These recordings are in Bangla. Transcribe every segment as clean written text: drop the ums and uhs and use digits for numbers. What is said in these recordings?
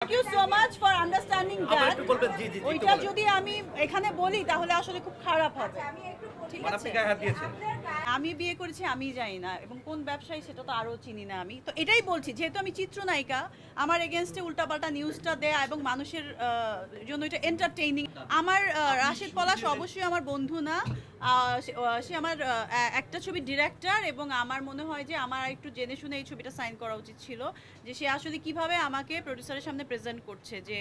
Thank you so much for understanding that. ওইটা যদি আমি এখানে বলি তাহলে আসলে খুব খারাপ হবে। ঠিক আছে, আমি বিয়ে করেছি আমি জানি না, এবং কোন ব্যবসায়ী সেটা তো আরও চিনি না আমি। তো এটাই বলছি, যেহেতু আমি চিত্রনায়িকা, আমার এগেনস্টে উল্টাপাল্টা নিউজটা দেয়া এবং মানুষের জন্য এটা এন্টারটেইনিং। আমার রাশেদ পলাশ অবশ্যই আমার বন্ধু না, সে আমার একটা ছবির ডিরেক্টর, এবং আমার মনে হয় যে আমার একটু জেনে শুনে এই ছবিটা সাইন করা উচিত ছিল, যে সে আসলে কিভাবে আমাকে প্রডিউসারের সামনে প্রেজেন্ট করছে, যে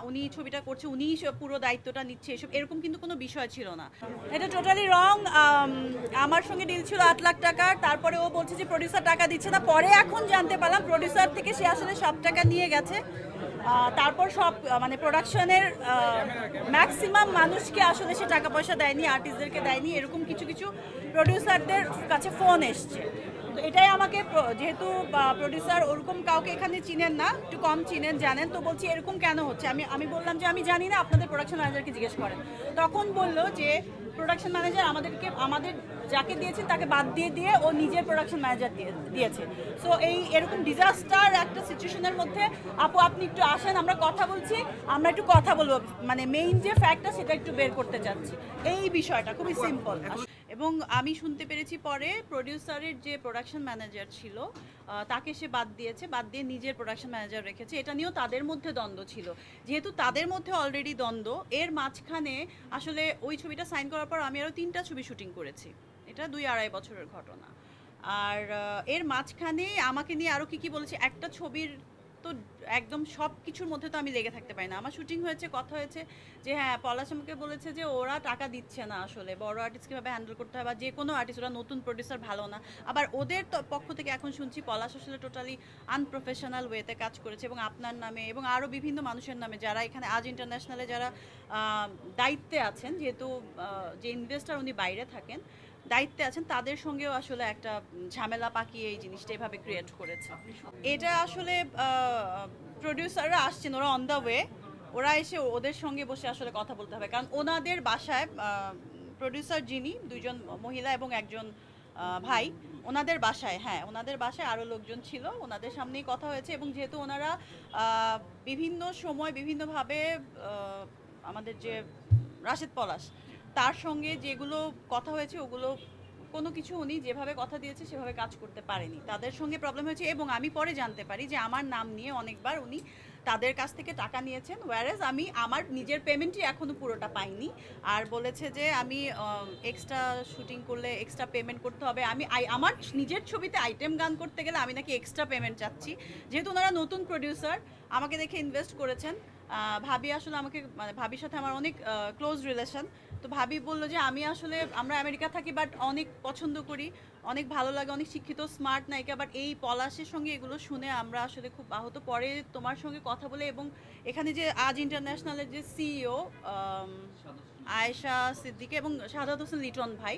উনি ছবিটা করছে, উনিই পুরো দায়িত্বটা নিচ্ছে, এসব এরকম কিন্তু কোনো বিষয় ছিল না। এটা টোটালি রং। আমার সঙ্গে ডিল ছিল 8 লাখ টাকার, তারপরে ও বলছে যে প্রডিউসার টাকা দিচ্ছে না। পরে এখন জানতে পারলাম প্রডিউসার থেকে সে আসলে সব টাকা নিয়ে গেছে। তারপর সব মানে প্রোডাকশনের ম্যাক্সিমাম মানুষকে আসলে সে টাকা পয়সা দেয়নি, আর্টিস্টদেরকে দেয়নি, এরকম কিছু কিছু প্রডিউসারদের কাছে ফোন এসছে। তো এটাই আমাকে, যেহেতু প্রডিউসার ওরকম কাউকে এখানে চিনেন না, একটু কম চিনেন, জানেন, তো বলছি এরকম কেন হচ্ছে। আমি বললাম যে আমি জানি না, আপনাদের প্রোডাকশন ম্যানেজারকে জিজ্ঞেস করেন। তখন বললো যে প্রোডাকশন ম্যানেজার আমাদের যাকে দিয়েছেন তাকে বাদ দিয়ে ও নিজের প্রোডাকশন ম্যানেজার দিয়েছে। সো এরকম ডিজাস্টার একটা সিচুয়েশনের মধ্যে আপু আপনি একটু আসেন, আমরা কথা বলছি, আমরা একটু কথা বলবো, মানে মেইন যে ফ্যাক্টটা সেটা একটু বের করতে চাচ্ছি। এই বিষয়টা খুবই সিম্পল। এবং আমি শুনতে পেরেছি পরে প্রডিউসারের যে প্রোডাকশন ম্যানেজার ছিল তাকে সে বাদ দিয়ে নিজের প্রোডাকশন ম্যানেজার রেখেছে। এটা নিয়েও তাদের মধ্যে দ্বন্দ্ব ছিল। যেহেতু তাদের মধ্যে অলরেডি দ্বন্দ্ব, এর মাঝখানে আসলে ওই ছবিটা সাইন করার পর আমি আরও 3টা ছবি শুটিং করেছি। এটা 2-2.5 বছরের ঘটনা। আর এর মাঝখানে আমাকে নিয়ে আরও কী বলেছে, একটা ছবির তো একদম সব কিছুর মধ্যে তো আমি লেগে থাকতে পারি না। আমার শুটিং হয়েছে, কথা হয়েছে যে হ্যাঁ, পলাশ আমাকে বলেছে যে ওরা টাকা দিচ্ছে না, আসলে বড় আর্টিস্ট কীভাবে হ্যান্ডেল করতে হয়, বা যে কোনো আর্টিস্ট, ওরা নতুন প্রডিউসার ভালো না। আবার ওদের পক্ষ থেকে এখন শুনছি পলাশ আসলে টোটালি আনপ্রফেশনাল ওয়েতে কাজ করেছে, এবং আপনার নামে এবং আরও বিভিন্ন মানুষের নামে যারা এখানে আজ ইন্টারন্যাশনালে যারা দায়িত্বে আছেন, যেহেতু যে ইনভেস্টার উনি বাইরে থাকেন, দায়িত্বে আছেন, তাদের সঙ্গেও আসলে একটা ঝামেলা পাকিয়ে এই জিনিসটা এভাবে ক্রিয়েট করেছে। এটা আসলে প্রডিউসাররা আসছেন, ওরা অন দ্য ওয়ে, ওরা এসে ওদের সঙ্গে বসে আসলে কথা বলতে হবে। কারণ ওনাদের বাসায় প্রডিউসার যিনি, 2জন মহিলা এবং একজন ভাই, ওনাদের বাসায় আরও লোকজন ছিল, ওনাদের সামনেই কথা হয়েছে। এবং যেহেতু ওনারা বিভিন্ন সময় বিভিন্নভাবে আমাদের যে রাশেদ পলাশ, তার সঙ্গে যেগুলো কথা হয়েছে ওগুলো কোনো কিছু উনি যেভাবে কথা দিয়েছে সেভাবে কাজ করতে পারেনি, তাদের সঙ্গে প্রবলেম হয়েছে। এবং আমি পরে জানতে পারি যে আমার নাম নিয়ে অনেকবার উনি তাদের কাছ থেকে টাকা নিয়েছেন, ওয়ারেজ আমি আমার নিজের পেমেন্টই এখনও পুরোটা পাইনি। আর বলেছে যে আমি এক্সট্রা শুটিং করলে এক্সট্রা পেমেন্ট করতে হবে, আমি আমার নিজের ছবিতে আইটেম গান করতে গেলে আমি নাকি এক্সট্রা পেমেন্ট চাচ্ছি। যেহেতু ওনারা নতুন প্রডিউসার, আমাকে দেখে ইনভেস্ট করেছেন। ভাবি আসলে আমাকে, মানে ভাবির সাথে আমার অনেক ক্লোজ রিলেশন। তো ভাবি বললো যে আমরা আমেরিকা থাকি, বাট অনেক পছন্দ করি, অনেক ভালো লাগে, অনেক শিক্ষিত স্মার্ট নায়িকা, বাট এই পলাশের সঙ্গে এগুলো শুনে আমরা আসলে খুব আহত। পরে তোমার সঙ্গে কথা বলে, এবং এখানে যে আজ ইন্টারন্যাশনালের যে সিইও আয়েশা সিদ্দিকী এবং শাহাদাত হোসেন লিটন ভাই,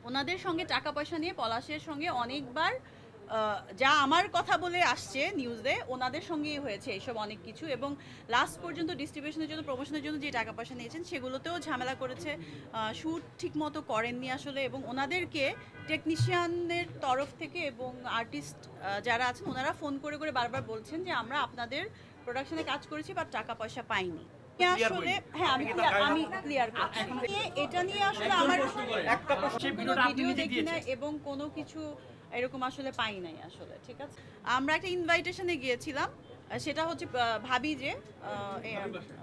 ওনাদের সঙ্গে টাকা পয়সা নিয়ে পলাশের সঙ্গে অনেকবার যা আমার কথা বলে আসছে নিউজে, ওনাদের সঙ্গেই হয়েছে এইসব অনেক কিছু। এবং লাস্ট পর্যন্ত ডিস্ট্রিবিউশনের জন্য, প্রমোশনের জন্য যে টাকা পয়সা নিয়েছেন সেগুলোতেও ঝামেলা করেছে, শ্যুট ঠিক মতো করেননি আসলে। এবং ওনাদেরকে টেকনিশিয়ানের তরফ থেকে এবং আর্টিস্ট যারা আছেন ওনারা ফোন করে করে বারবার বলছেন যে আমরা আপনাদের প্রোডাকশনে কাজ করেছি বাট টাকা পয়সা পাইনি। আসলে হ্যাঁ, আমি ক্লিয়ার করছি। এটা নিয়ে আসলে আমার ভিডিও দেখি না এবং কোনো কিছু এরকম আসলে পাই নাই আসলে। ঠিক আছে, আমরা একটা ইনভাইটেশনে গিয়েছিলাম, সেটা হচ্ছে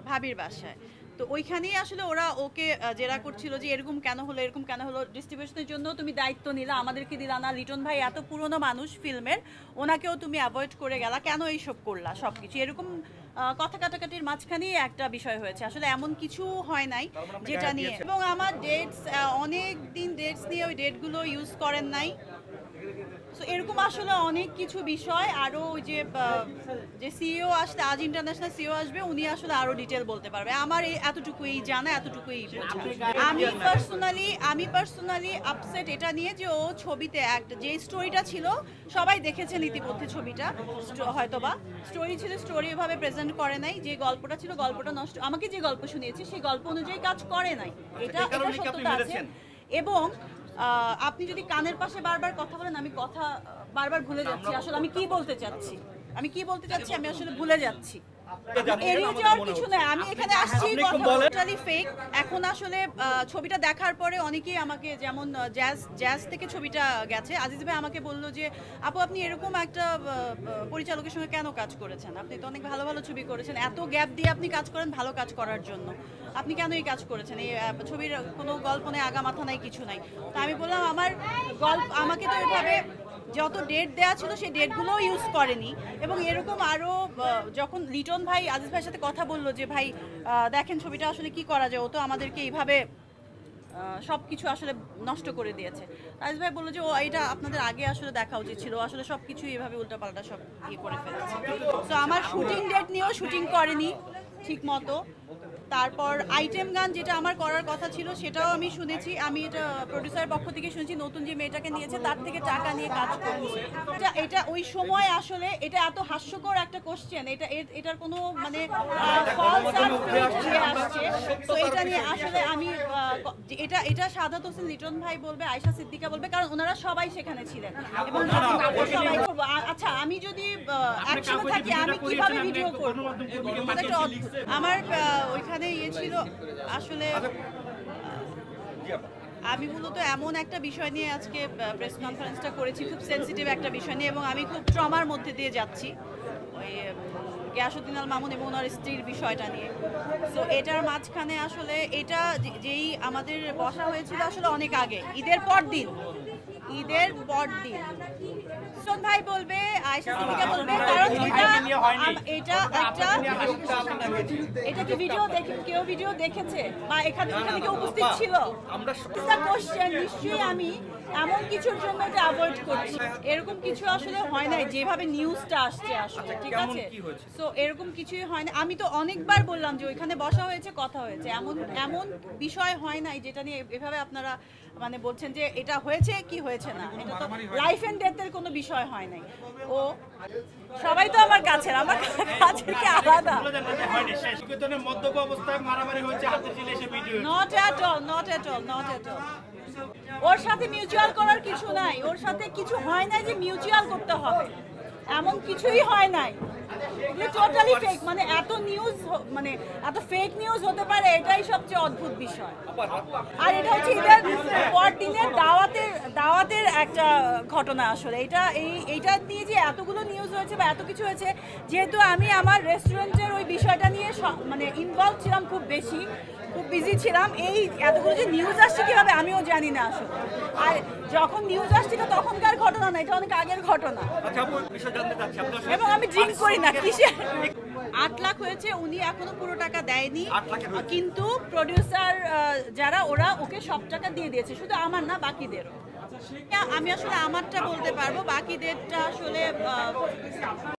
ভাবির বাসায়। তো ওইখানেই আসলে ওরা ওকে জেরা করছিল যে এরকম কেন হলো, ডিস্ট্রিবিউশনের জন্য তুমি দায়িত্ব নিলা, আমাদেরকে দিলা না, লিটন ভাই এত পুরনো মানুষ ফিল্মের, ওনাকেও তুমি অ্যাভয়েড করে গেলা, কেন এইসব করলা, সব কিছু এরকম কথা কাটাকাটির মাঝখানেই একটা বিষয় হয়েছে। আসলে এমন কিছু হয় নাই যেটা নিয়ে। এবং আমার ডেটস, অনেক দিন ডেটস নিয়ে ওই ডেটগুলো ইউজ করেন নাই। সো এরকম আসলে অনেক কিছু বিষয়। আরও ওই যে সিইও আসতে, আজ ইন্টারন্যাশনাল সিইও আসবে, উনি আসলে আরও ডিটেল বলতে পারবে। আমার এতটুকুই জানা, এতটুকুই আমি পার্সোনালি আপসেট এটা নিয়ে যে ও ছবিতে একটা যে স্টোরিটা ছিল, সবাই দেখেছেন ইতিমধ্যে ছবিটা, হয়তোবা স্টোরি ছিল, স্টোরি এভাবে প্রেজেন্ট করে নাই, যে গল্পটা ছিল গল্পটা নষ্ট, আমাকে যে গল্প শুনিয়েছে সেই গল্প অনুযায়ী কাজ করে নাই, এটা সত্যতা আছে। এবং আপনি যদি কানের পাশে বারবার কথা বলেন, আমি কথা বারবার ভুলে যাচ্ছি আসলে আমি কি বলতে চাচ্ছি। আমি কি বলতে চাচ্ছি আমি আসলে ভুলে যাচ্ছি। এড়িয়ে যাওয়ার কিছু নয়, আমি এখানে আসছি টোটালি ফেক। এখন আসলে ছবিটা দেখার পরে অনেকেই আমাকে, যেমন জ্যাজ থেকে ছবিটা গেছে, আজিজ ভাই আমাকে বললো যে আপু আপনি এরকম একটা পরিচালকের সঙ্গে কেন কাজ করেছেন, আপনি তো অনেক ভালো ভালো ছবি করেছেন, এত গ্যাপ দিয়ে আপনি কাজ করেন ভালো কাজ করার জন্য, আপনি কেন এই কাজ করেছেন, এই ছবির কোনো গল্প নেই, আগা মাথা নাই, কিছু নাই। তো আমি বললাম আমার গল্প, আমাকে তো এভাবে যত ডেট দেওয়া ছিল সেই ডেটগুলোও ইউজ করেনি। এবং এরকম আরও যখন লিটন ভাই আজিজ ভাইয়ের সাথে কথা বললো যে ভাই দেখেন ছবিটা আসলে কি করা যায়, ও তো আমাদেরকে এইভাবে সব কিছু আসলে নষ্ট করে দিয়েছে। আজিজ ভাই বললো যে ও এটা আপনাদের আগে আসলে দেখা উচিত ছিল, আসলে সব কিছু এভাবে উল্টাপাল্টা সব ইয়ে করে ফেলেছে। তো আমার শুটিং ডেট নিয়েও শুটিং করেনি ঠিক মতো। তারপর আইটেম গান যেটা আমার করার কথা ছিল সেটাও আমি শুনেছি, আমি এটা প্রডিউসারের পক্ষ থেকে শুনেছি নতুন যে মেয়েটাকে নিয়েছে তার থেকে টাকা নিয়ে কাজ করছে। এটা ওই সময় আসলে এটা এত হাস্যকর একটা কোশ্চেন, এটার কোনো মানে ফলস আর ফেক যে আসছে, তো এটা নিয়ে আসলে আমি এটা সাদাত হোসেন লিটন ভাই বলবে, আয়েশা সিদ্দিকা বলবে, কারণ ওনারা সবাই সেখানে ছিলেন এবং সবাই করবো। আচ্ছা আমি যদি একসাথে থাকি আমি কিভাবে ভিডিও করবো, আমার ওইখানে ইয়ে ছিল আসলে। আমি মূলত এমন একটা বিষয় নিয়ে আজকে প্রেস কনফারেন্সটা করেছি, খুব সেন্সিটিভ একটা বিষয় নিয়ে, এবং আমি খুব ট্রমার মধ্যে দিয়ে যাচ্ছি ওই গিয়াসউদ্দিন আল মামুন এবং ওনার স্ত্রীর বিষয়টা নিয়ে। তো এটার মাঝখানে আসলে এটা যেই আমাদের বসা হয়েছিল আসলে অনেক আগে, ঈদের পর দিন সুন ভাই বলবে, আয়েশা সিদ্দিকা বলবে, কারণ এটা কি ভিডিও দেখে কেউ ভিডিও দেখেছে বা এখানে কেউ উপস্থিত ছিল? নিশ্চয়ই আমি এমন কিছুর জন্য এটা অ্যাভয়েড করছি, এরকম কিছু আসলে হয় নাই যেভাবে নিউজটা আসছে আসলে, ঠিক আছে? সো এরকম কিছুই হয় না। আমি তো অনেকবার বললাম যে ওইখানে বসা হয়েছে, কথা হয়েছে, এমন বিষয় হয় নাই যেটা নিয়ে এভাবে আপনারা মানে বলছেন যে এটা হয়েছে কি হয়েছে না। এটা তো লাইফ এন্ড ডেথের কোনো বিষয় হয় নাই। ও সবাই তো আমার কাছের কি আলাদা। Not at all. ওর সাথে মিউচুয়াল করার কিছু নাই, ওর সাথে কিছু হয় নাই যে মিউচুয়াল করতে হবে, এমন কিছুই হয় নাই। টোটালি ফেক, মানে এত নিউজ, মানে এত ফেক নিউজ হতে পারে, এটাই সবচেয়ে অদ্ভুত বিষয়। আর এটা হচ্ছে ঈদের পর দিনের দাওয়াতের একটা ঘটনা আসলে। এইটা নিয়ে যে এতগুলো নিউজ হয়েছে বা এত কিছু হয়েছে, যেহেতু আমি আমার রেস্টুরেন্টের ওই বিষয়টা নিয়ে মানে ইনভলভ ছিলাম, খুব বিজি ছিলাম, এই এতগুলো যে নিউজ আসছে কিভাবে আমিও জানি না আসলে। আর যখন নিউজ আসছিল তখনকার ঘটনা না, এটা অনেক আগের ঘটনা। এবং আমি ড্রিঙ্ক করি না। কিসের 8 লাখ হয়েছে, উনি এখনো পুরো টাকা দেয়নি, কিন্তু প্রডিউসার যারা ওরা ওকে সব টাকা দিয়ে দিয়েছে, শুধু আমার না বাকিদেরও। আমি আসলে আমারটা বলতে পারবো, বাকিদেরটা আসলে